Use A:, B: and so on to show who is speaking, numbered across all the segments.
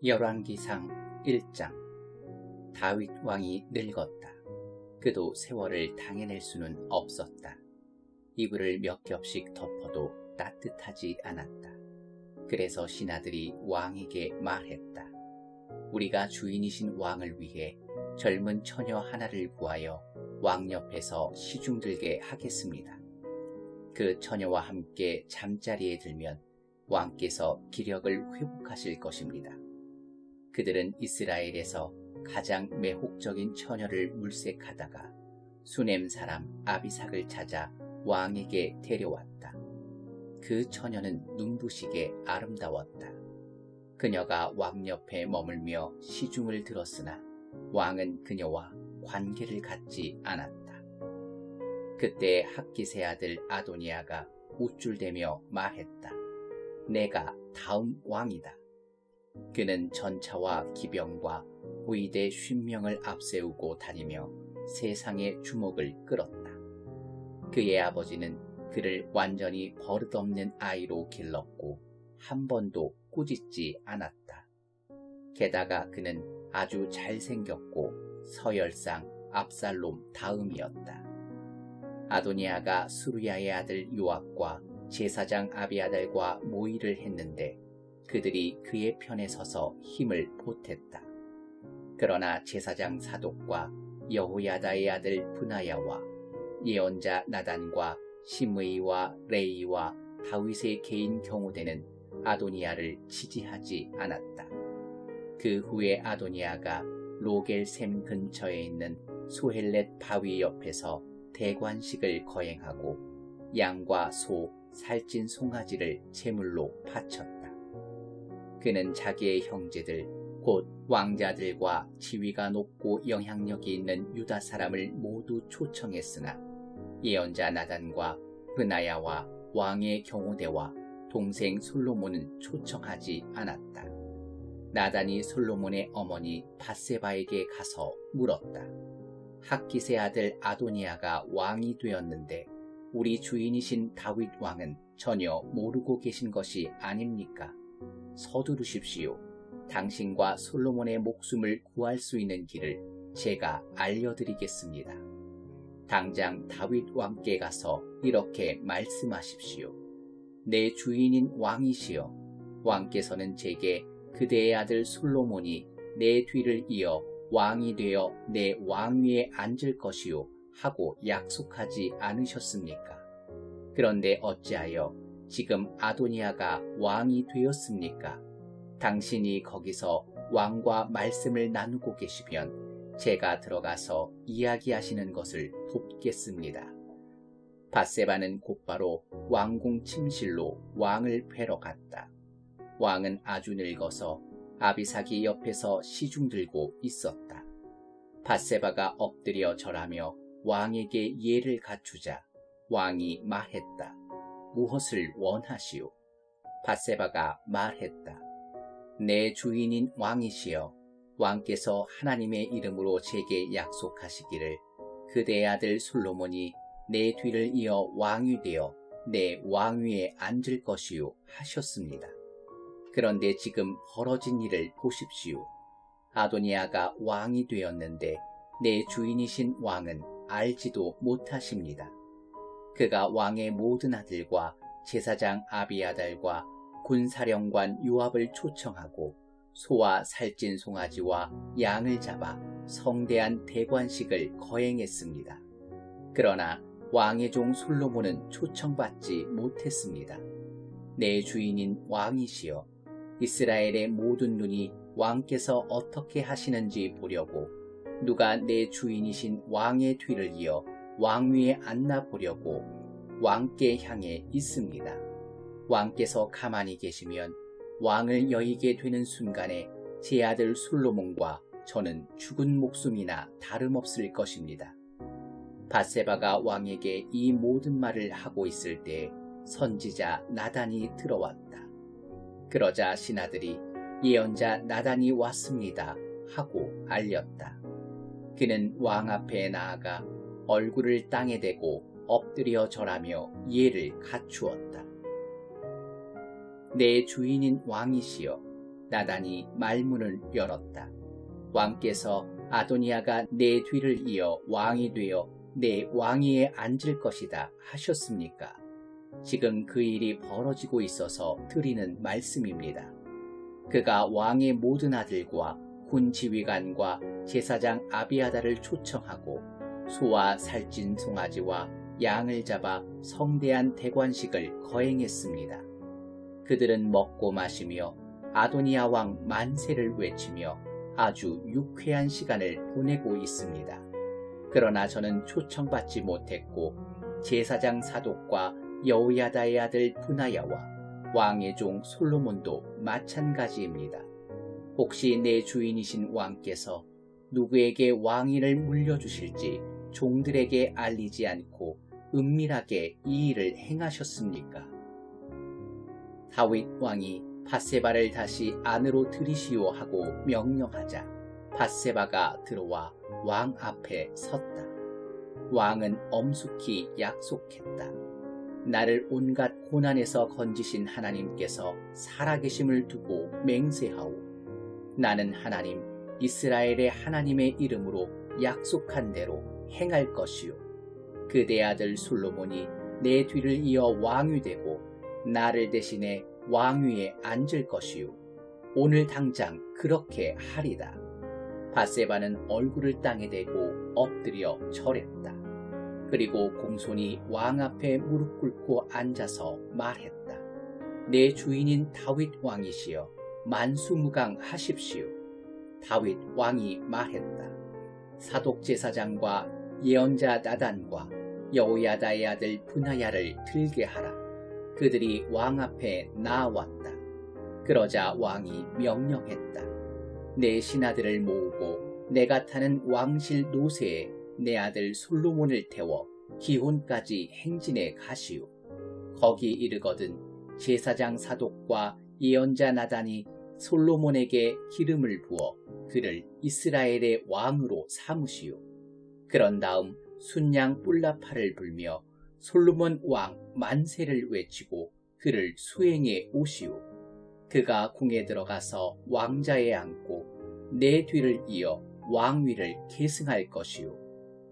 A: 열왕기상 1장. 다윗 왕이 늙었다. 그도 세월을 당해낼 수는 없었다. 이불을 몇 겹씩 덮어도 따뜻하지 않았다. 그래서 신하들이 왕에게 말했다. 우리가 주인이신 왕을 위해 젊은 처녀 하나를 구하여 왕 옆에서 시중들게 하겠습니다. 그 처녀와 함께 잠자리에 들면 왕께서 기력을 회복하실 것입니다. 그들은 이스라엘에서 가장 매혹적인 처녀를 물색하다가 수넴 사람 아비삭을 찾아 왕에게 데려왔다. 그 처녀는 눈부시게 아름다웠다. 그녀가 왕 옆에 머물며 시중을 들었으나 왕은 그녀와 관계를 갖지 않았다. 그때 학깃의 아들 아도니아가 우쭐대며 말했다. 내가 다음 왕이다. 그는 전차와 기병과 의대 50명을 앞세우고 다니며 세상의 주목을 끌었다. 그의 아버지는 그를 완전히 버릇없는 아이로 길렀고 한 번도 꾸짖지 않았다. 게다가 그는 아주 잘생겼고 서열상 압살롬 다음이었다. 아도니아가 수르야의 아들 요압과 제사장 아비아달과 모의를 했는데 그들이 그의 편에 서서 힘을 보탰다. 그러나 제사장 사독과 여호야다의 아들 브나야와 예언자 나단과 시므이와 레이와 다윗의 개인 경호대는 아도니아를 지지하지 않았다. 그 후에 아도니아가 로겔샘 근처에 있는 소헬렛 바위 옆에서 대관식을 거행하고 양과 소, 살찐 송아지를 제물로 바쳤다. 그는 자기의 형제들, 곧 왕자들과 지위가 높고 영향력이 있는 유다 사람을 모두 초청했으나 예언자 나단과 브나야와 왕의 경호대와 동생 솔로몬은 초청하지 않았다. 나단이 솔로몬의 어머니 밧세바에게 가서 물었다. 학깃의 아들 아도니아가 왕이 되었는데 우리 주인이신 다윗 왕은 전혀 모르고 계신 것이 아닙니까? 서두르십시오. 당신과 솔로몬의 목숨을 구할 수 있는 길을 제가 알려드리겠습니다. 당장 다윗 왕께 가서 이렇게 말씀하십시오. 내 주인인 왕이시여, 왕께서는 제게 그대의 아들 솔로몬이 내 뒤를 이어 왕이 되어 내 왕위에 앉을 것이요 하고 약속하지 않으셨습니까? 그런데 어찌하여 지금 아도니아가 왕이 되었습니까? 당신이 거기서 왕과 말씀을 나누고 계시면 제가 들어가서 이야기하시는 것을 돕겠습니다. 밧세바는 곧바로 왕궁 침실로 왕을 뵈러 갔다. 왕은 아주 늙어서 아비삭이 옆에서 시중 들고 있었다. 밧세바가 엎드려 절하며 왕에게 예를 갖추자 왕이 말했다. 무엇을 원하시오? 밧세바가 말했다. 내 주인인 왕이시여, 왕께서 하나님의 이름으로 제게 약속하시기를 그대의 아들 솔로몬이 내 뒤를 이어 왕이 되어 내 왕위에 앉을 것이요 하셨습니다. 그런데 지금 벌어진 일을 보십시오. 아도니아가 왕이 되었는데 내 주인이신 왕은 알지도 못하십니다. 그가 왕의 모든 아들과 제사장 아비아달과 군사령관 요압을 초청하고 소와 살찐 송아지와 양을 잡아 성대한 대관식을 거행했습니다. 그러나 왕의 종 솔로몬은 초청받지 못했습니다. 내 주인인 왕이시여, 이스라엘의 모든 눈이 왕께서 어떻게 하시는지 보려고 누가 내 주인이신 왕의 뒤를 이어 왕위에 앉나 보려고 왕께 향해 있습니다. 왕께서 가만히 계시면 왕을 여의게 되는 순간에 제 아들 솔로몬과 저는 죽은 목숨이나 다름없을 것입니다. 밧세바가 왕에게 이 모든 말을 하고 있을 때 선지자 나단이 들어왔다. 그러자 신하들이 예언자 나단이 왔습니다 하고 알렸다. 그는 왕 앞에 나아가 얼굴을 땅에 대고 엎드려 절하며 예를 갖추었다. 내 주인인 왕이시여, 나단이 말문을 열었다. 왕께서 아도니아가 내 뒤를 이어 왕이 되어 내 왕위에 앉을 것이다 하셨습니까? 지금 그 일이 벌어지고 있어서 드리는 말씀입니다. 그가 왕의 모든 아들과 군 지휘관과 제사장 아비아다를 초청하고 소와 살찐 송아지와 양을 잡아 성대한 대관식을 거행했습니다. 그들은 먹고 마시며 아도니아 왕 만세를 외치며 아주 유쾌한 시간을 보내고 있습니다. 그러나 저는 초청받지 못했고 제사장 사독과 여호야다의 아들 브나야와 왕의 종 솔로몬도 마찬가지입니다. 혹시 내 주인이신 왕께서 누구에게 왕위를 물려주실지 종들에게 알리지 않고 은밀하게 이 일을 행하셨습니까? 다윗 왕이 밧세바를 다시 안으로 들이시오 하고 명령하자 밧세바가 들어와 왕 앞에 섰다. 왕은 엄숙히 약속했다. 나를 온갖 고난에서 건지신 하나님께서 살아계심을 두고 맹세하오. 나는 하나님 이스라엘의 하나님의 이름으로 약속한 대로 행할 것이요. 그대 아들 솔로몬이 내 뒤를 이어 왕이 되고 나를 대신해 왕위에 앉을 것이요. 오늘 당장 그렇게 하리다. 밧세바는 얼굴을 땅에 대고 엎드려 절했다. 그리고 공손히 왕 앞에 무릎 꿇고 앉아서 말했다. 내 주인인 다윗 왕이시여 만수무강하십시오. 다윗 왕이 말했다. 사독 제사장과 예언자 나단과 여호야다의 아들 브나야를 들게 하라. 그들이 왕 앞에 나아왔다. 그러자 왕이 명령했다. 내 신하들을 모으고 내가 타는 왕실 노새에 내 아들 솔로몬을 태워 기혼까지 행진해 가시오. 거기 이르거든 제사장 사독과 예언자 나단이 솔로몬에게 기름을 부어 그를 이스라엘의 왕으로 삼으시오. 그런 다음 순양 뿔라파를 불며 솔로몬 왕 만세를 외치고 그를 수행해 오시오. 그가 궁에 들어가서 왕자에 앉고 내 뒤를 이어 왕위를 계승할 것이오.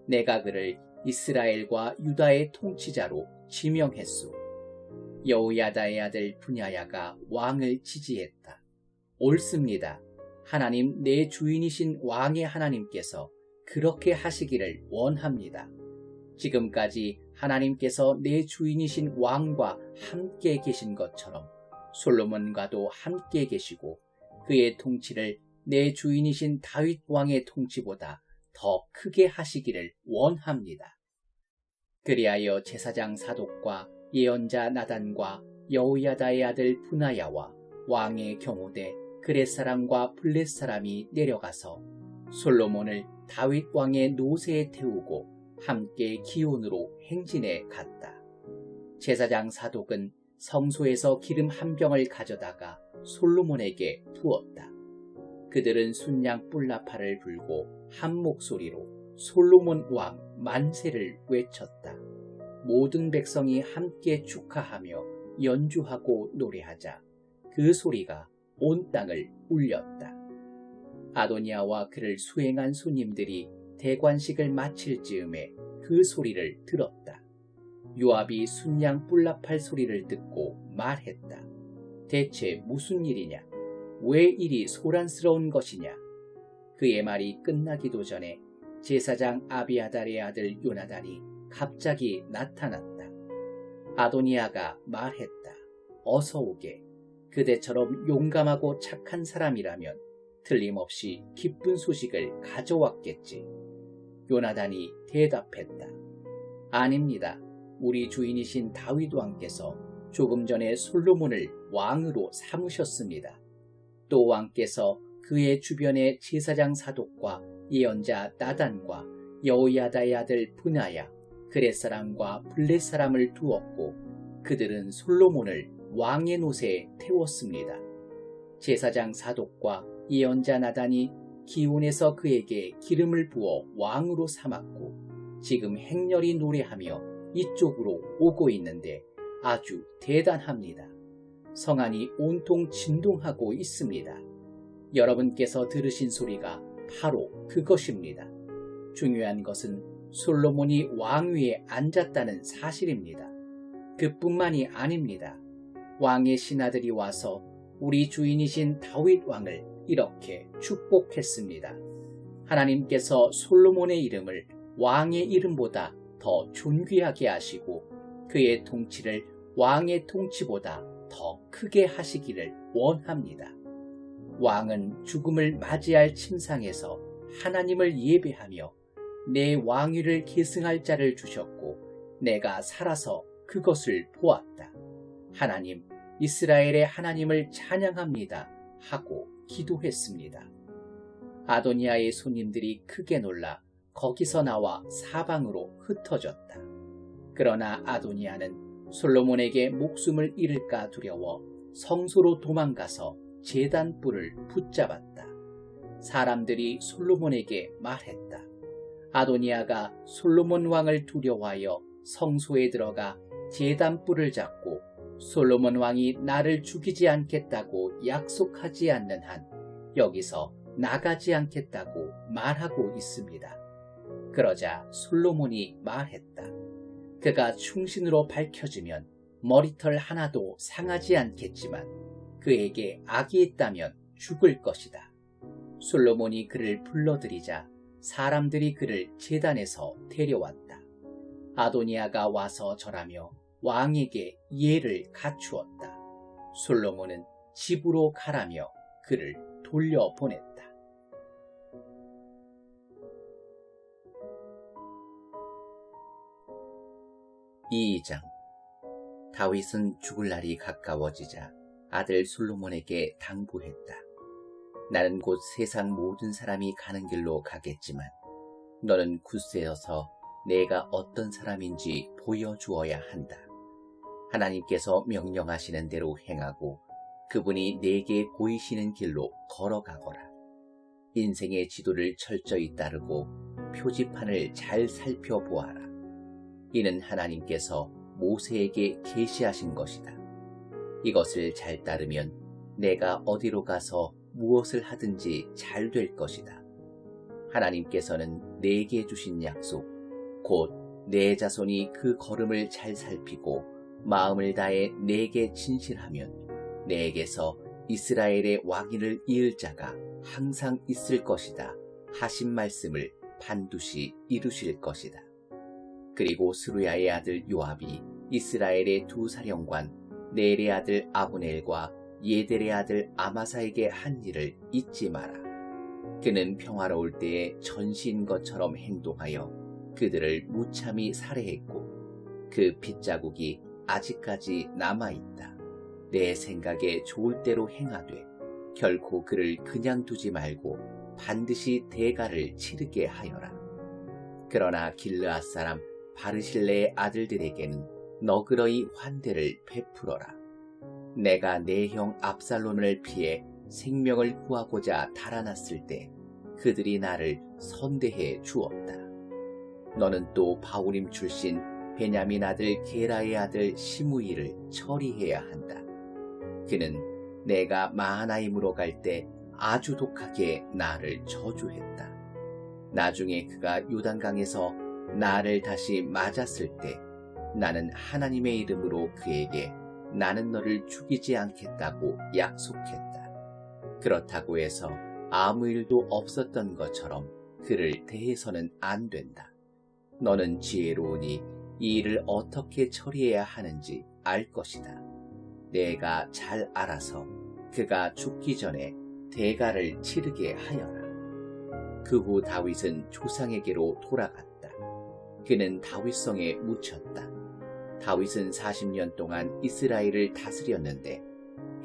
A: 내가 그를 이스라엘과 유다의 통치자로 지명했소. 여호야다의 아들 브냐야가 왕을 지지했다. 옳습니다. 하나님 내 주인이신 왕의 하나님께서 그렇게 하시기를 원합니다. 지금까지 하나님께서 내 주인이신 왕과 함께 계신 것처럼 솔로몬과도 함께 계시고 그의 통치를 내 주인이신 다윗 왕의 통치보다 더 크게 하시기를 원합니다. 그리하여 제사장 사독과 예언자 나단과 여호야다의 아들 브나야와 왕의 경호대 그렛 사람과 블렛 사람이 내려가서 솔로몬을 다윗 왕의 노새에 태우고 함께 기온으로 행진해 갔다. 제사장 사독은 성소에서 기름 한 병을 가져다가 솔로몬에게 부었다. 그들은 순양 뿔라파를 불고 한 목소리로 솔로몬 왕 만세를 외쳤다. 모든 백성이 함께 축하하며 연주하고 노래하자 그 소리가 온 땅을 울렸다. 아도니아와 그를 수행한 손님들이 대관식을 마칠 즈음에 그 소리를 들었다. 요압이 순양 뿔라팔 소리를 듣고 말했다. 대체 무슨 일이냐? 왜 이리 소란스러운 것이냐? 그의 말이 끝나기도 전에 제사장 아비아달의 아들 요나단이 갑자기 나타났다. 아도니아가 말했다. 어서 오게. 그대처럼 용감하고 착한 사람이라면 틀림없이 기쁜 소식을 가져왔겠지. 요나단이 대답했다. 아닙니다. 우리 주인이신 다윗 왕께서 조금 전에 솔로몬을 왕으로 삼으셨습니다. 또 왕께서 그의 주변에 제사장 사독과 예언자 나단과 여호야다의 아들 브나야, 그렛 사람과 블렛 사람을 두었고 그들은 솔로몬을 왕의 노새에 태웠습니다. 제사장 사독과 예언자 나단이 기온에서 그에게 기름을 부어 왕으로 삼았고 지금 행렬히 노래하며 이쪽으로 오고 있는데 아주 대단합니다. 성안이 온통 진동하고 있습니다. 여러분께서 들으신 소리가 바로 그것입니다. 중요한 것은 솔로몬이 왕위에 앉았다는 사실입니다. 그뿐만이 아닙니다. 왕의 신하들이 와서 우리 주인이신 다윗 왕을 이렇게 축복했습니다. 하나님께서 솔로몬의 이름을 왕의 이름보다 더 존귀하게 하시고 그의 통치를 왕의 통치보다 더 크게 하시기를 원합니다. 왕은 죽음을 맞이할 침상에서 하나님을 예배하며 내 왕위를 계승할 자를 주셨고 내가 살아서 그것을 보았다. 하나님, 이스라엘의 하나님을 찬양합니다 하고 기도했습니다. 아도니아의 손님들이 크게 놀라 거기서 나와 사방으로 흩어졌다. 그러나 아도니아는 솔로몬에게 목숨을 잃을까 두려워 성소로 도망가서 제단 뿔을 붙잡았다. 사람들이 솔로몬에게 말했다. 아도니아가 솔로몬 왕을 두려워하여 성소에 들어가 제단 뿔을 잡고 솔로몬 왕이 나를 죽이지 않겠다고 약속하지 않는 한 여기서 나가지 않겠다고 말하고 있습니다. 그러자 솔로몬이 말했다. 그가 충신으로 밝혀지면 머리털 하나도 상하지 않겠지만 그에게 악이 있다면 죽을 것이다. 솔로몬이 그를 불러들이자 사람들이 그를 제단에서 데려왔다. 아도니아가 와서 절하며 왕에게 예를 갖추었다. 솔로몬은 집으로 가라며 그를 돌려보냈다. 2장. 다윗은 죽을 날이 가까워지자 아들 솔로몬에게 당부했다. 나는 곧 세상 모든 사람이 가는 길로 가겠지만 너는 굳세어서 내가 어떤 사람인지 보여주어야 한다. 하나님께서 명령하시는 대로 행하고 그분이 내게 보이시는 길로 걸어가거라. 인생의 지도를 철저히 따르고 표지판을 잘 살펴보아라. 이는 하나님께서 모세에게 계시하신 것이다. 이것을 잘 따르면 내가 어디로 가서 무엇을 하든지 잘 될 것이다. 하나님께서는 내게 주신 약속, 곧 내 자손이 그 걸음을 잘 살피고 마음을 다해 내게 진실하면 내게서 이스라엘의 왕위를 이을 자가 항상 있을 것이다 하신 말씀을 반드시 이루실 것이다. 그리고 스루야의 아들 요압이 이스라엘의 두 사령관 넬의 아들 아브넬과 예델의 아들 아마사에게 한 일을 잊지 마라. 그는 평화로울 때에 전시인 것처럼 행동하여 그들을 무참히 살해했고 그 핏자국이 아직까지 남아있다. 내 생각에 좋을 대로 행하되 결코 그를 그냥 두지 말고 반드시 대가를 치르게 하여라. 그러나 길르앗 사람 바르실레의 아들들에게는 너그러이 환대를 베풀어라. 내가 내 형 압살롬을 피해 생명을 구하고자 달아났을 때 그들이 나를 선대해 주었다. 너는 또 바울임 출신 베냐민 아들 게라의 아들 시므이를 처리해야 한다. 그는 내가 마하나임으로 갈 때 아주 독하게 나를 저주했다. 나중에 그가 요단강에서 나를 다시 맞았을 때 나는 하나님의 이름으로 그에게 나는 너를 죽이지 않겠다고 약속했다. 그렇다고 해서 아무 일도 없었던 것처럼 그를 대해서는 안 된다. 너는 지혜로우니 이 일을 어떻게 처리해야 하는지 알 것이다. 내가 잘 알아서 그가 죽기 전에 대가를 치르게 하여라. 그 후 다윗은 조상에게로 돌아갔다. 그는 다윗성에 묻혔다. 다윗은 40년 동안 이스라엘을 다스렸는데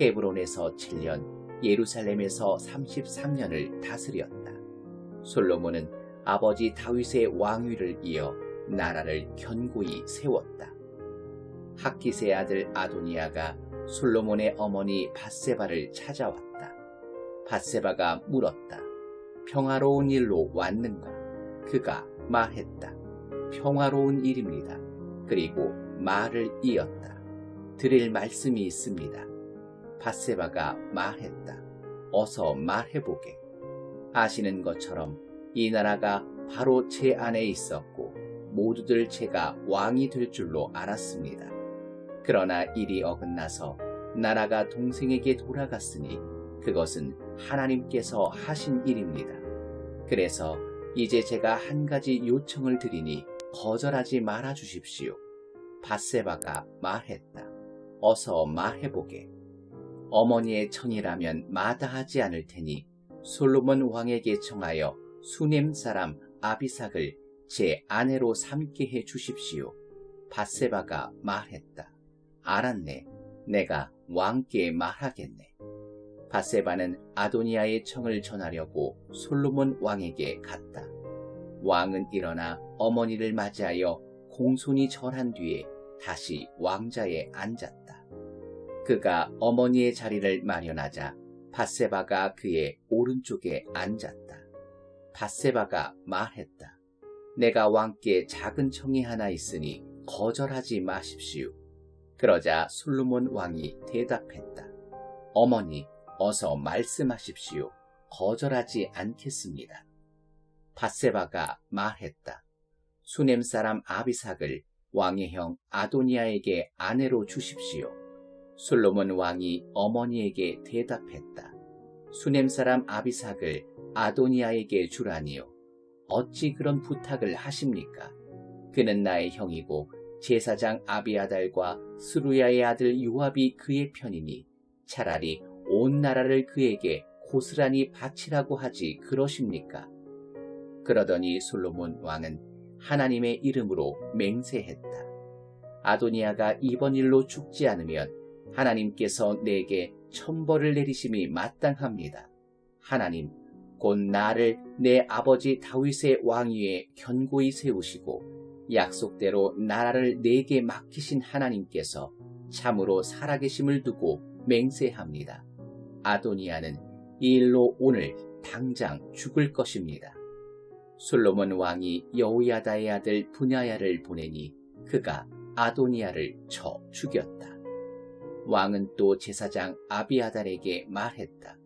A: 헤브론에서 7년, 예루살렘에서 33년을 다스렸다. 솔로몬은 아버지 다윗의 왕위를 이어 나라를 견고히 세웠다. 학기스의 아들 아도니아가 솔로몬의 어머니 밧세바를 찾아왔다. 밧세바가 물었다. 평화로운 일로 왔는가? 그가 말했다. 평화로운 일입니다. 그리고 말을 이었다. 드릴 말씀이 있습니다. 밧세바가 말했다. 어서 말해보게. 아시는 것처럼 이 나라가 바로 제 안에 있었고 모두들 제가 왕이 될 줄로 알았습니다. 그러나 일이 어긋나서 나라가 동생에게 돌아갔으니 그것은 하나님께서 하신 일입니다. 그래서 이제 제가 한 가지 요청을 드리니 거절하지 말아 주십시오. 밧세바가 말했다. 어서 말해보게. 어머니의 청이라면 마다하지 않을 테니 솔로몬 왕에게 청하여 수넴 사람 아비삭을 제 아내로 삼게 해 주십시오. 밧세바가 말했다. 알았네. 내가 왕께 말하겠네. 밧세바는 아도니아의 청을 전하려고 솔로몬 왕에게 갔다. 왕은 일어나 어머니를 맞이하여 공손히 절한 뒤에 다시 왕자에 앉았다. 그가 어머니의 자리를 마련하자 밧세바가 그의 오른쪽에 앉았다. 밧세바가 말했다. 내가 왕께 작은 청이 하나 있으니 거절하지 마십시오. 그러자 솔로몬 왕이 대답했다. 어머니, 어서 말씀하십시오. 거절하지 않겠습니다. 밧세바가 말했다. 수넴 사람 아비삭을 왕의 형 아도니아에게 아내로 주십시오. 솔로몬 왕이 어머니에게 대답했다. 수넴 사람 아비삭을 아도니아에게 주라니요. 어찌 그런 부탁을 하십니까? 그는 나의 형이고 제사장 아비아달과 스루야의 아들 요압이 그의 편이니 차라리 온 나라를 그에게 고스란히 바치라고 하지 그러십니까? 그러더니 솔로몬 왕은 하나님의 이름으로 맹세했다. 아도니아가 이번 일로 죽지 않으면 하나님께서 내게 천벌을 내리심이 마땅합니다. 하나님, 곧 나를 내 아버지 다윗의 왕위에 견고히 세우시고 약속대로 나라를 내게 맡기신 하나님께서 참으로 살아계심을 두고 맹세합니다. 아도니아는 이 일로 오늘 당장 죽을 것입니다. 솔로몬 왕이 여호야다의 아들 브냐야를 보내니 그가 아도니아를 쳐 죽였다. 왕은 또 제사장 아비아달에게 말했다.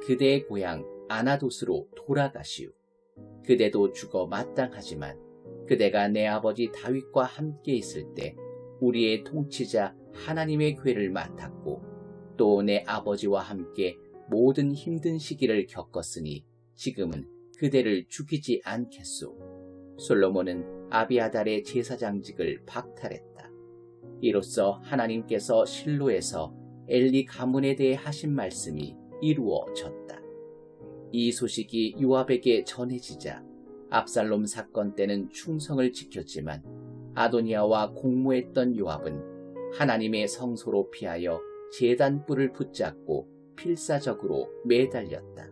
A: 그대의 고향 아나돗으로 돌아가시오. 그대도 죽어 마땅하지만 그대가 내 아버지 다윗과 함께 있을 때 우리의 통치자 하나님의 궤를 맡았고 또 내 아버지와 함께 모든 힘든 시기를 겪었으니 지금은 그대를 죽이지 않겠소. 솔로몬은 아비아달의 제사장직을 박탈했다. 이로써 하나님께서 실로에서 엘리 가문에 대해 하신 말씀이 이루어졌다. 이 소식이 요압에게 전해지자 압살롬 사건 때는 충성을 지켰지만 아도니아와 공모했던 요압은 하나님의 성소로 피하여 제단불을 붙잡고 필사적으로 매달렸다.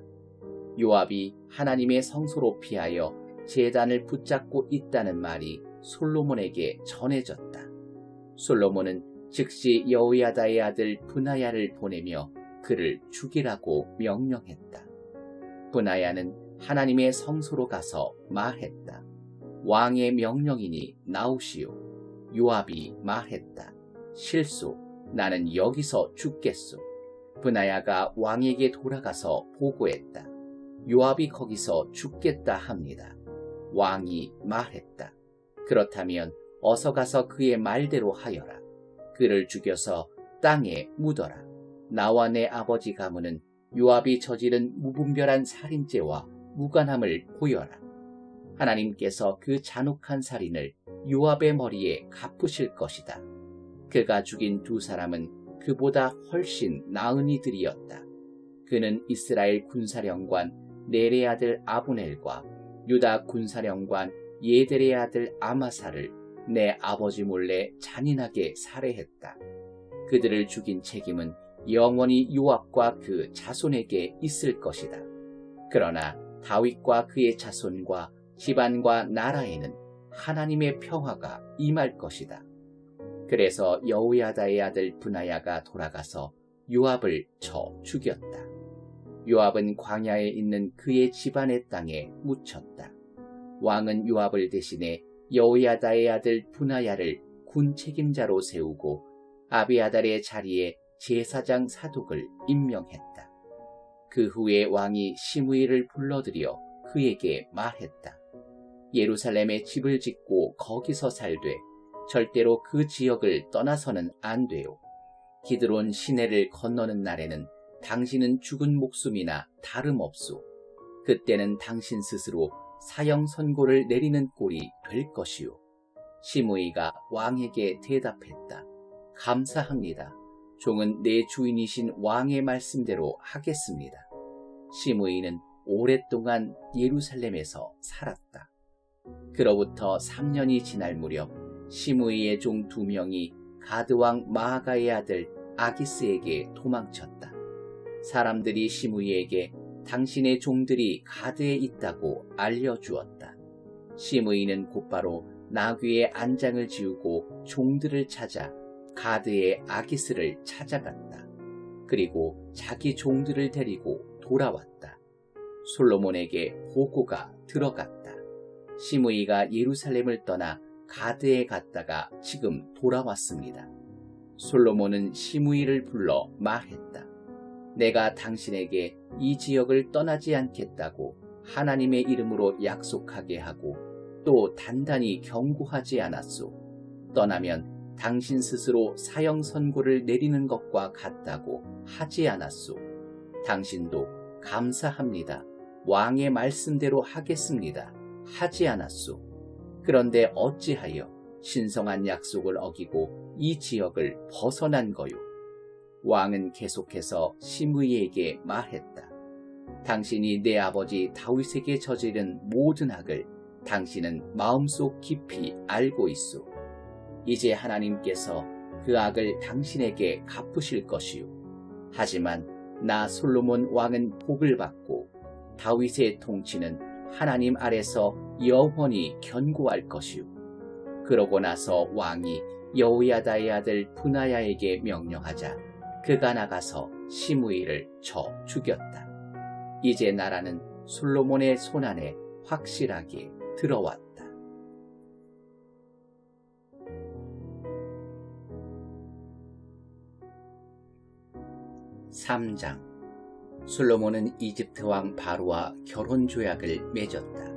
A: 요압이 하나님의 성소로 피하여 제단을 붙잡고 있다는 말이 솔로몬에게 전해졌다. 솔로몬은 즉시 여호야다의 아들 브나야를 보내며 그를 죽이라고 명령했다. 브나야는 하나님의 성소로 가서 말했다. 왕의 명령이니 나오시오. 요압이 말했다. 실소, 나는 여기서 죽겠소. 브나야가 왕에게 돌아가서 보고했다. 요압이 거기서 죽겠다 합니다. 왕이 말했다. 그렇다면 어서 가서 그의 말대로 하여라. 그를 죽여서 땅에 묻어라. 나와 내 아버지 가문은 요압이 저지른 무분별한 살인죄와 무관함을 보여라. 하나님께서 그 잔혹한 살인을 요압의 머리에 갚으실 것이다. 그가 죽인 두 사람은 그보다 훨씬 나은 이들이었다. 그는 이스라엘 군사령관 넬의 아들 아브넬과 유다 군사령관 예델의 아들 아마사를 내 아버지 몰래 잔인하게 살해했다. 그들을 죽인 책임은 영원히 요압과 그 자손에게 있을 것이다. 그러나 다윗과 그의 자손과 집안과 나라에는 하나님의 평화가 임할 것이다. 그래서 여호야다의 아들 브나야가 돌아가서 요압을 쳐 죽였다. 요압은 광야에 있는 그의 집안의 땅에 묻혔다. 왕은 요압을 대신해 여호야다의 아들 브나야를 군 책임자로 세우고 아비아달의 자리에 제사장 사독을 임명했다. 그 후에 왕이 시므이를 불러들여 그에게 말했다. 예루살렘에 집을 짓고 거기서 살되 절대로 그 지역을 떠나서는 안 돼요. 기드론 시내를 건너는 날에는 당신은 죽은 목숨이나 다름없소. 그때는 당신 스스로 사형 선고를 내리는 꼴이 될 것이요. 시므이가 왕에게 대답했다. 감사합니다. 종은 내 주인이신 왕의 말씀대로 하겠습니다. 시므이는 오랫동안 예루살렘에서 살았다. 그로부터 3년이 지날 무렵 시므이의 종 2명이 가드왕 마아가의 아들 아기스에게 도망쳤다. 사람들이 시므이에게 당신의 종들이 가드에 있다고 알려주었다. 시므이는 곧바로 나귀의 안장을 지우고 종들을 찾아 가드의 아기스를 찾아갔다. 그리고 자기 종들을 데리고 돌아왔다. 솔로몬에게 보고가 들어갔다. 시므이가 예루살렘을 떠나 가드에 갔다가 지금 돌아왔습니다. 솔로몬은 시므이를 불러 말했다. 내가 당신에게 이 지역을 떠나지 않겠다고 하나님의 이름으로 약속하게 하고 또 단단히 경고하지 않았소. 떠나면 당신 스스로 사형 선고를 내리는 것과 같다고 하지 않았소. 당신도 감사합니다. 왕의 말씀대로 하겠습니다. 하지 않았소. 그런데 어찌하여 신성한 약속을 어기고 이 지역을 벗어난 거요? 왕은 계속해서 시므이에게 말했다. 당신이 내 아버지 다윗에게 저지른 모든 악을 당신은 마음속 깊이 알고 있소. 이제 하나님께서 그 악을 당신에게 갚으실 것이요. 하지만 나 솔로몬 왕은 복을 받고 다윗의 통치는 하나님 아래서 영원히 견고할 것이요. 그러고 나서 왕이 여호야다의 아들 분하야에게 명령하자 그가 나가서 시므이를 쳐 죽였다. 이제 나라는 솔로몬의 손안에 확실하게 들어왔다. 3장. 솔로몬은 이집트 왕 바로와 결혼 조약을 맺었다.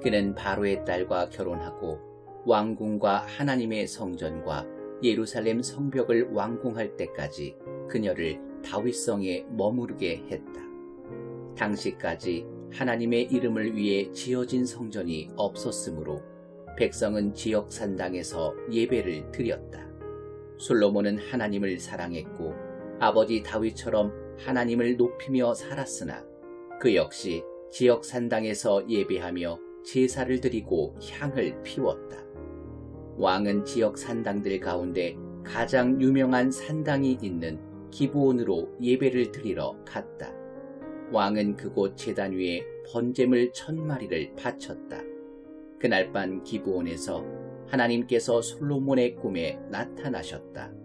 A: 그는 바로의 딸과 결혼하고 왕궁과 하나님의 성전과 예루살렘 성벽을 완공할 때까지 그녀를 다윗성에 머무르게 했다. 당시까지 하나님의 이름을 위해 지어진 성전이 없었으므로 백성은 지역 산당에서 예배를 드렸다. 솔로몬은 하나님을 사랑했고 아버지 다윗처럼 하나님을 높이며 살았으나 그 역시 지역 산당에서 예배하며 제사를 드리고 향을 피웠다. 왕은 지역 산당들 가운데 가장 유명한 산당이 있는 기브온으로 예배를 드리러 갔다. 왕은 그곳 제단 위에 번제물 1000마리를 바쳤다. 그날 밤 기브온에서 하나님께서 솔로몬의 꿈에 나타나셨다.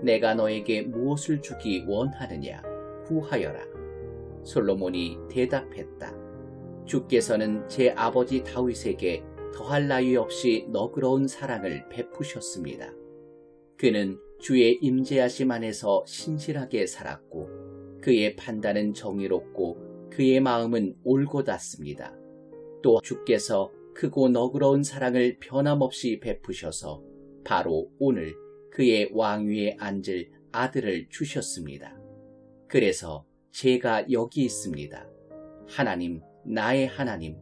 A: 내가 너에게 무엇을 주기 원하느냐? 구하여라. 솔로몬이 대답했다. 주께서는 제 아버지 다윗에게 더할 나위 없이 너그러운 사랑을 베푸셨습니다. 그는 주의 임재하심 안에서 신실하게 살았고 그의 판단은 정의롭고 그의 마음은 올곧았습니다. 또 주께서 크고 너그러운 사랑을 변함없이 베푸셔서 바로 오늘 그의 왕위에 앉을 아들을 주셨습니다. 그래서 제가 여기 있습니다. 하나님, 나의 하나님,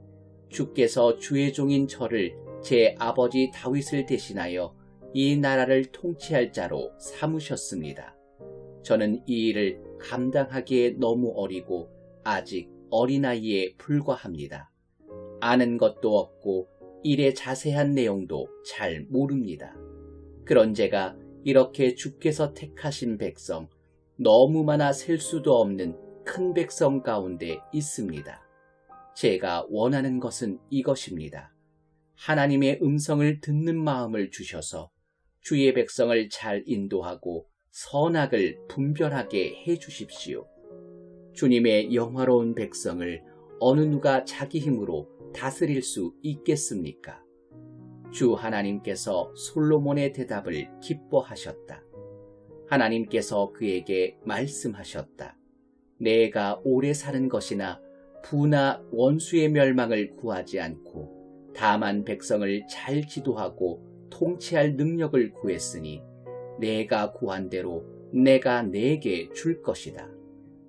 A: 주께서 주의 종인 저를 제 아버지 다윗을 대신하여 이 나라를 통치할 자로 삼으셨습니다. 저는 이 일을 감당하기에 너무 어리고 아직 어린아이에 불과합니다. 아는 것도 없고 일의 자세한 내용도 잘 모릅니다. 그런 제가 이렇게 주께서 택하신 백성, 너무 많아 셀 수도 없는 큰 백성 가운데 있습니다. 제가 원하는 것은 이것입니다. 하나님의 음성을 듣는 마음을 주셔서 주의 백성을 잘 인도하고 선악을 분별하게 해 주십시오. 주님의 영화로운 백성을 어느 누가 자기 힘으로 다스릴 수 있겠습니까? 주 하나님께서 솔로몬의 대답을 기뻐하셨다. 하나님께서 그에게 말씀하셨다. 내가 오래 사는 것이나 부나 원수의 멸망을 구하지 않고 다만 백성을 잘 지도하고 통치할 능력을 구했으니 내가 구한 대로 내가 네게 줄 것이다.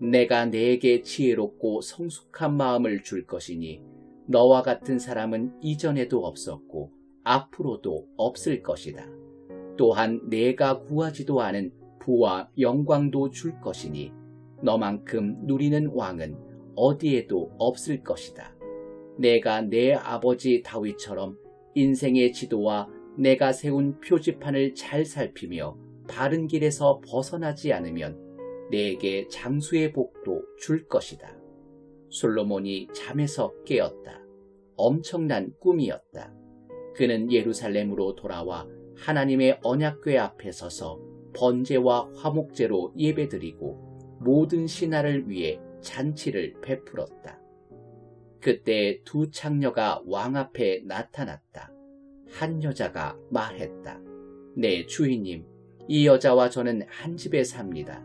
A: 내가 네게 지혜롭고 성숙한 마음을 줄 것이니 너와 같은 사람은 이전에도 없었고 앞으로도 없을 것이다. 또한 내가 구하지도 않은 부와 영광도 줄 것이니 너만큼 누리는 왕은 어디에도 없을 것이다. 내가 내 아버지 다윗처럼 인생의 지도와 내가 세운 표지판을 잘 살피며 바른 길에서 벗어나지 않으면 내게 장수의 복도 줄 것이다. 솔로몬이 잠에서 깨었다. 엄청난 꿈이었다. 그는 예루살렘으로 돌아와 하나님의 언약궤 앞에 서서 번제와 화목제로 예배드리고 모든 신하를 위해 잔치를 베풀었다. 그때 두 창녀가 왕 앞에 나타났다. 한 여자가 말했다. 네, 주인님, 이 여자와 저는 한 집에 삽니다.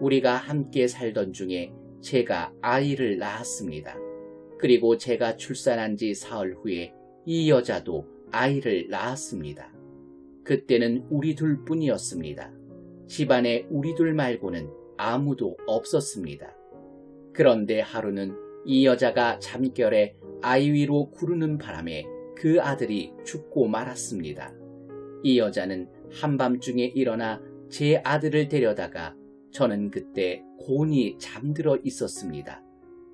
A: 우리가 함께 살던 중에 제가 아이를 낳았습니다. 그리고 제가 출산한 지 사흘 후에 이 여자도 아이를 낳았습니다. 그때는 우리 둘뿐이었습니다. 집안에 우리 둘 말고는 아무도 없었습니다. 그런데 하루는 이 여자가 잠결에 아이 위로 구르는 바람에 그 아들이 죽고 말았습니다. 이 여자는 한밤중에 일어나 제 아들을 데려다가 저는 그때 곤히 잠들어 있었습니다.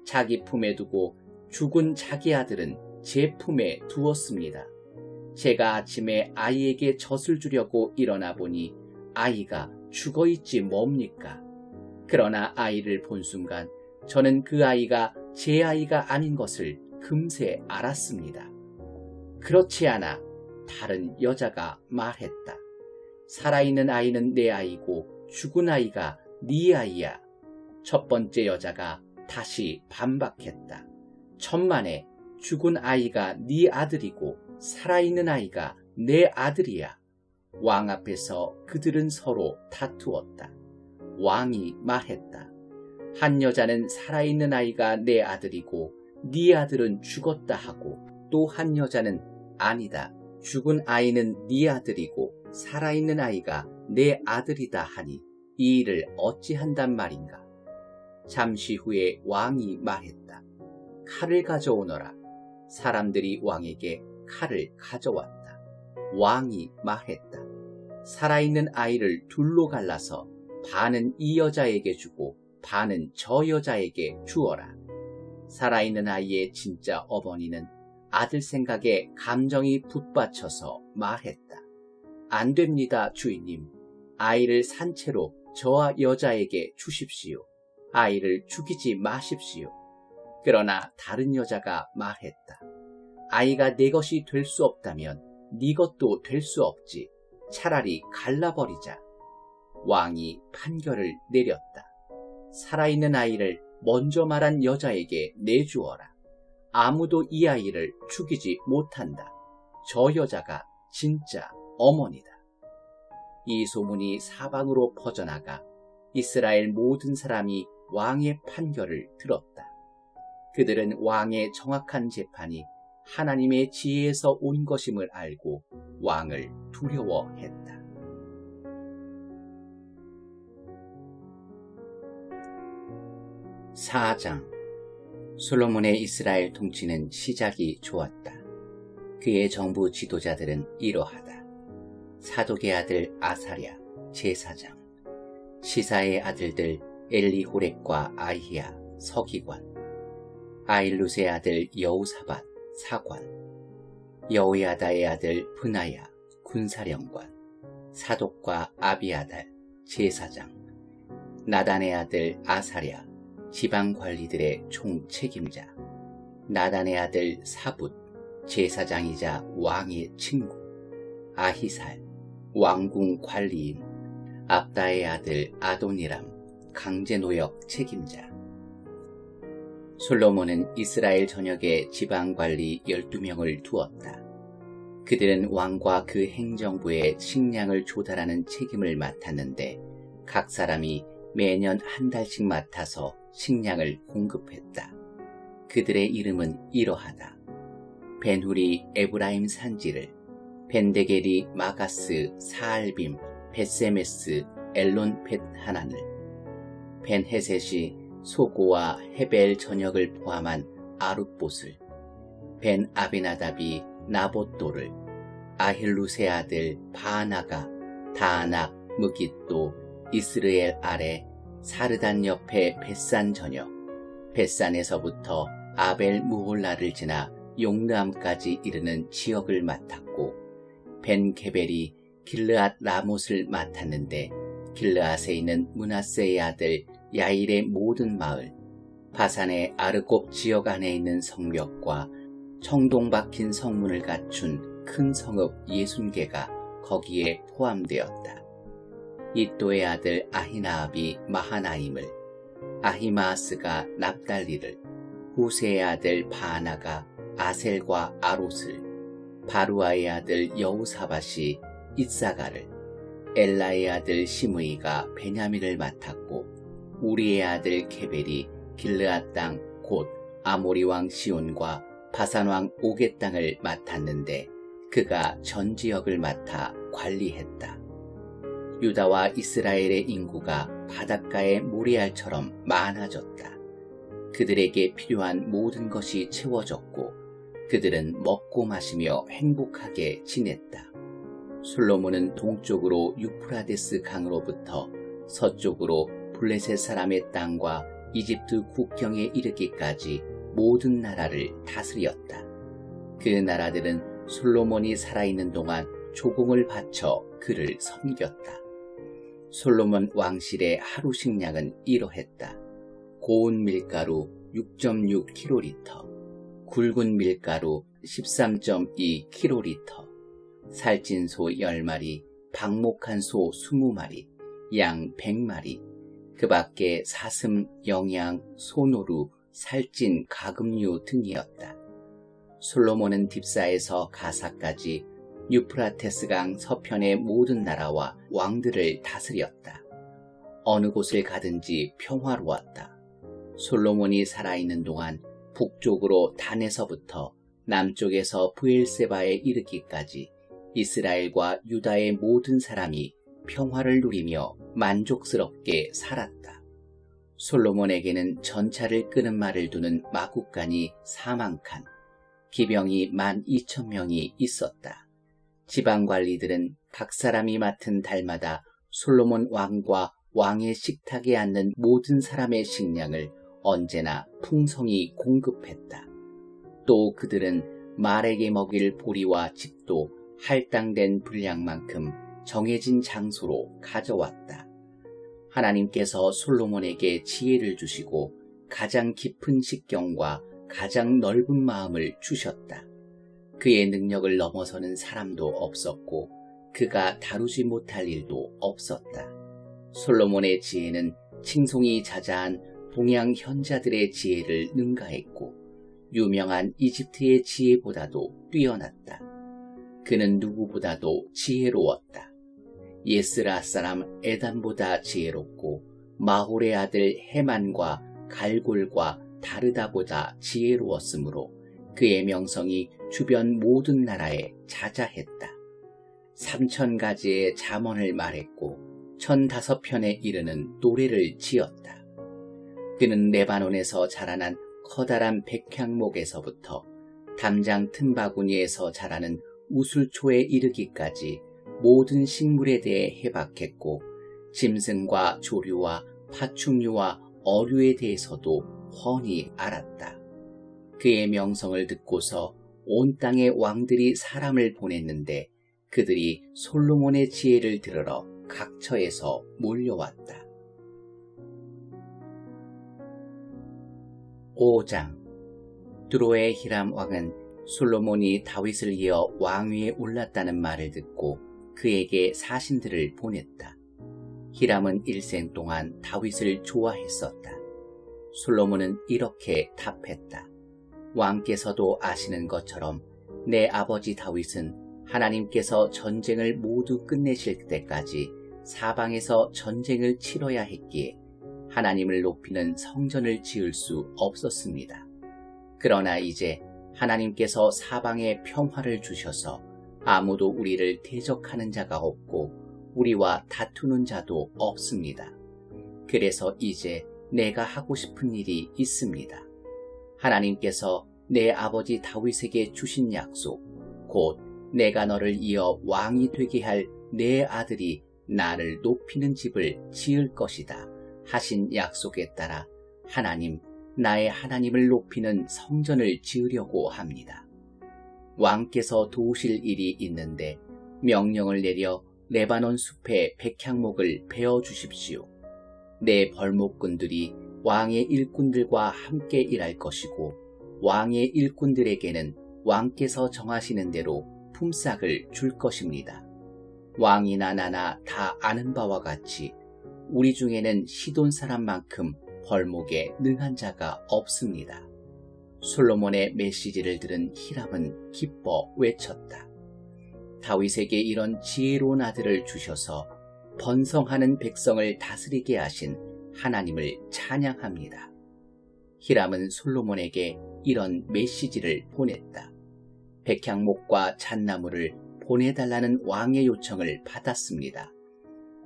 A: 자기 품에 두고 죽은 자기 아들은 제 품에 두었습니다. 제가 아침에 아이에게 젖을 주려고 일어나 보니 아이가 죽어있지 뭡니까? 그러나 아이를 본 순간 저는 그 아이가 제 아이가 아닌 것을 금세 알았습니다. 그렇지 않아 다른 여자가 말했다. 살아있는 아이는 내 아이고 죽은 아이가 네 아이야. 첫 번째 여자가 다시 반박했다. 천만에 죽은 아이가 네 아들이고 살아있는 아이가 내 아들이야. 왕 앞에서 그들은 서로 다투었다. 왕이 말했다. 한 여자는 살아있는 아이가 내 아들이고 네 아들은 죽었다 하고 또 한 여자는 아니다. 죽은 아이는 네 아들이고 살아있는 아이가 내 아들이다 하니 이 일을 어찌한단 말인가. 잠시 후에 왕이 말했다. 칼을 가져오너라. 사람들이 왕에게 칼을 가져왔다. 왕이 말했다. 살아있는 아이를 둘로 갈라서 반은 이 여자에게 주고 반은 저 여자에게 주어라. 살아있는 아이의 진짜 어머니는 아들 생각에 감정이 북받쳐서 말했다. 안 됩니다, 주인님. 아이를 산채로 저와 여자에게 주십시오. 아이를 죽이지 마십시오. 그러나 다른 여자가 말했다. 아이가 내 것이 될 수 없다면 네 것도 될 수 없지. 차라리 갈라버리자. 왕이 판결을 내렸다. 살아있는 아이를 먼저 말한 여자에게 내주어라. 아무도 이 아이를 죽이지 못한다. 저 여자가 진짜 어머니다. 이 소문이 사방으로 퍼져나가 이스라엘 모든 사람이 왕의 판결을 들었다. 그들은 왕의 정확한 재판이 하나님의 지혜에서 온 것임을 알고 왕을 두려워했다. 4장. 솔로몬의 이스라엘 통치는 시작이 좋았다. 그의 정부 지도자들은 이러하다. 사독의 아들 아사랴 제사장, 시사의 아들들 엘리호렉과 아히야 서기관, 아일룻의 아들 여우사밧 사관, 여호야다의 아들 브나야 군사령관, 사독과 아비아달 제사장, 나단의 아들 아사랴 지방관리들의 총책임자, 나단의 아들 사붓 제사장이자 왕의 친구, 아히살 왕궁 관리인, 압다의 아들 아도니람 강제노역 책임자. 솔로몬은 이스라엘 전역에 지방관리 12명을 두었다. 그들은 왕과 그 행정부의 식량을 조달하는 책임을 맡았는데 각 사람이 매년 한 달씩 맡아서 식량을 공급했다. 그들의 이름은 이러하다. 벤후리 에브라임 산지를, 벤데겔이 마가스 사알빔 벳세메스 엘론 벳 하난을, 벤헤셋이 소고와 헤벨 전역을 포함한 아룻봇을, 벤 아비나답이 나봇도를, 아힐루세 아들 바하나가 다아낙 무깃도 이스르엘 아래 사르단 옆에 벳산 전역, 벳산에서부터 아벨 무홀라를 지나 용르암까지 이르는 지역을 맡았고, 벤 게벨이 길르앗 라못을 맡았는데 길르앗에 있는 므낫세의 아들 야일의 모든 마을, 바산의 아르곱 지역 안에 있는 성벽과 청동 박힌 성문을 갖춘 큰 성읍 60개가 거기에 포함되었다. 이또의 아들 아히나압이 마하나임을, 아히마아스가 납달리를, 후세의 아들 바하나가 아셀과 아롯을, 바루아의 아들 여우사밧이 이사가를, 엘라의 아들 시므이가 베냐민을 맡았고, 우리의 아들 게벨이 길르앗 땅 곧 아모리 왕 시온과 바산 왕 옥의 땅을 맡았는데 그가 전 지역을 맡아 관리했다. 유다와 이스라엘의 인구가 바닷가의 모리알처럼 많아졌다. 그들에게 필요한 모든 것이 채워졌고 그들은 먹고 마시며 행복하게 지냈다. 솔로몬은 동쪽으로 유프라데스 강으로부터 서쪽으로 블레셋 사람의 땅과 이집트 국경에 이르기까지 모든 나라를 다스렸다. 그 나라들은 솔로몬이 살아있는 동안 조공을 바쳐 그를 섬겼다. 솔로몬 왕실의 하루 식량은 이러했다. 고운 밀가루 6.6kg, 굵은 밀가루 13.2kg, 살찐 소 10마리, 방목한 소 20마리, 양 100마리, 그 밖에 사슴, 영양, 소노루, 살찐 가금류 등이었다. 솔로몬은 딥사에서 가사까지 유프라테스강 서편의 모든 나라와 왕들을 다스렸다. 어느 곳을 가든지 평화로웠다. 솔로몬이 살아있는 동안 북쪽으로 단에서부터 남쪽에서 브엘세바에 이르기까지 이스라엘과 유다의 모든 사람이 평화를 누리며 만족스럽게 살았다. 솔로몬에게는 전차를 끄는 말을 두는 마국간이 40,000칸, 기병이 12,000명이 있었다. 지방관리들은 각 사람이 맡은 달마다 솔로몬 왕과 왕의 식탁에 앉는 모든 사람의 식량을 언제나 풍성히 공급했다. 또 그들은 말에게 먹일 보리와 칩도 할당된 분량만큼 정해진 장소로 가져왔다. 하나님께서 솔로몬에게 지혜를 주시고 가장 깊은 식경과 가장 넓은 마음을 주셨다. 그의 능력을 넘어서는 사람도 없었고 그가 다루지 못할 일도 없었다. 솔로몬의 지혜는 칭송이 자자한 동양 현자들의 지혜를 능가했고 유명한 이집트의 지혜보다도 뛰어났다. 그는 누구보다도 지혜로웠다. 예스라 사람 에단보다 지혜롭고 마홀의 아들 헤만과 갈골과 다르다보다 지혜로웠으므로 그의 명성이 주변 모든 나라에 자자했다. 3,000가지의 잠언을 말했고 1,005편에 이르는 노래를 지었다. 그는 레바논에서 자라난 커다란 백향목에서부터 담장 틈바구니에서 자라는 우술초에 이르기까지 모든 식물에 대해 해박했고 짐승과 조류와 파충류와 어류에 대해서도 훤히 알았다. 그의 명성을 듣고서 온 땅의 왕들이 사람을 보냈는데 그들이 솔로몬의 지혜를 들으러 각처에서 몰려왔다. 5장. 두로의 히람 왕은 솔로몬이 다윗을 이어 왕위에 올랐다는 말을 듣고 그에게 사신들을 보냈다. 히람은 일생 동안 다윗을 좋아했었다. 솔로몬은 이렇게 답했다. 왕께서도 아시는 것처럼 내 아버지 다윗은 하나님께서 전쟁을 모두 끝내실 때까지 사방에서 전쟁을 치러야 했기에 하나님을 높이는 성전을 지을 수 없었습니다. 그러나 이제 하나님께서 사방에 평화를 주셔서 아무도 우리를 대적하는 자가 없고 우리와 다투는 자도 없습니다. 그래서 이제 내가 하고 싶은 일이 있습니다. 하나님께서 내 아버지 다윗에게 주신 약속, 곧 내가 너를 이어 왕이 되게 할 내 아들이 나를 높이는 집을 지을 것이다 하신 약속에 따라 하나님, 나의 하나님을 높이는 성전을 지으려고 합니다. 왕께서 도우실 일이 있는데 명령을 내려 레바논 숲의 백향목을 베어 주십시오. 내 벌목꾼들이 왕의 일꾼들과 함께 일할 것이고 왕의 일꾼들에게는 왕께서 정하시는 대로 품삯을 줄 것입니다. 왕이나 나나 다 아는 바와 같이 우리 중에는 시돈 사람만큼 벌목에 능한 자가 없습니다. 솔로몬의 메시지를 들은 히람은 기뻐 외쳤다. 다윗에게 이런 지혜로운 아들을 주셔서 번성하는 백성을 다스리게 하신 하나님을 찬양합니다. 히람은 솔로몬에게 이런 메시지를 보냈다. 백향목과 잣나무를 보내달라는 왕의 요청을 받았습니다.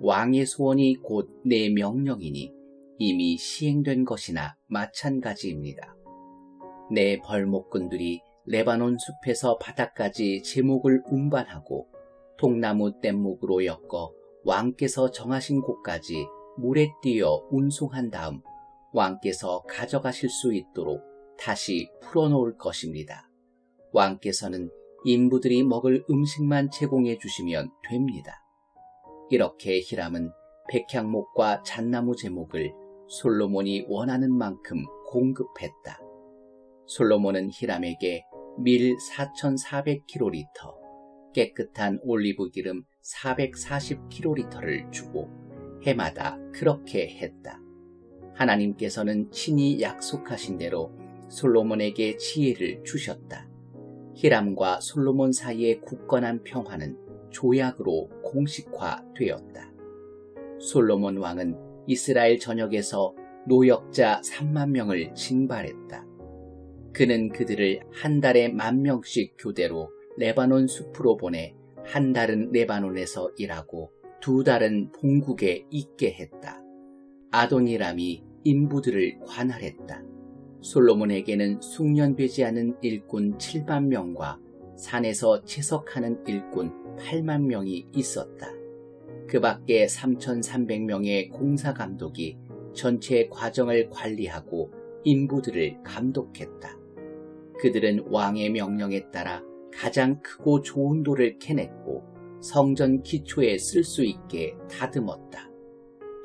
A: 왕의 소원이 곧 내 명령이니 이미 시행된 것이나 마찬가지입니다. 내 벌목꾼들이 레바논 숲에서 바닥까지 제목을 운반하고 통나무 뗏목으로 엮어 왕께서 정하신 곳까지 물에 띄어 운송한 다음 왕께서 가져가실 수 있도록 다시 풀어놓을 것입니다. 왕께서는 인부들이 먹을 음식만 제공해 주시면 됩니다. 이렇게 히람은 백향목과 잣나무 제목을 솔로몬이 원하는 만큼 공급했다. 솔로몬은 히람에게 밀 4,400kl, 깨끗한 올리브 기름 440kl를 주고 해마다 그렇게 했다. 하나님께서는 친히 약속하신 대로 솔로몬에게 지혜를 주셨다. 히람과 솔로몬 사이의 굳건한 평화는 조약으로 공식화되었다. 솔로몬 왕은 이스라엘 전역에서 노역자 3만 명을 징발했다. 그는 그들을 한 달에 10,000명씩 교대로 레바논 숲으로 보내 한 달은 레바논에서 일하고 2달은 본국에 있게 했다. 아도니람이 인부들을 관할했다. 솔로몬에게는 숙련되지 않은 일꾼 7만 명과 산에서 채석하는 일꾼 8만 명이 있었다. 그 밖에 3,300명의 공사감독이 전체 과정을 관리하고 인부들을 감독했다. 그들은 왕의 명령에 따라 가장 크고 좋은 돌을 캐냈고 성전 기초에 쓸 수 있게 다듬었다.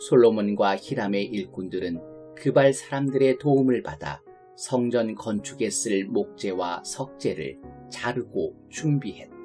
A: 솔로몬과 히람의 일꾼들은 그발 사람들의 도움을 받아 성전 건축에 쓸 목재와 석재를 자르고 준비했다.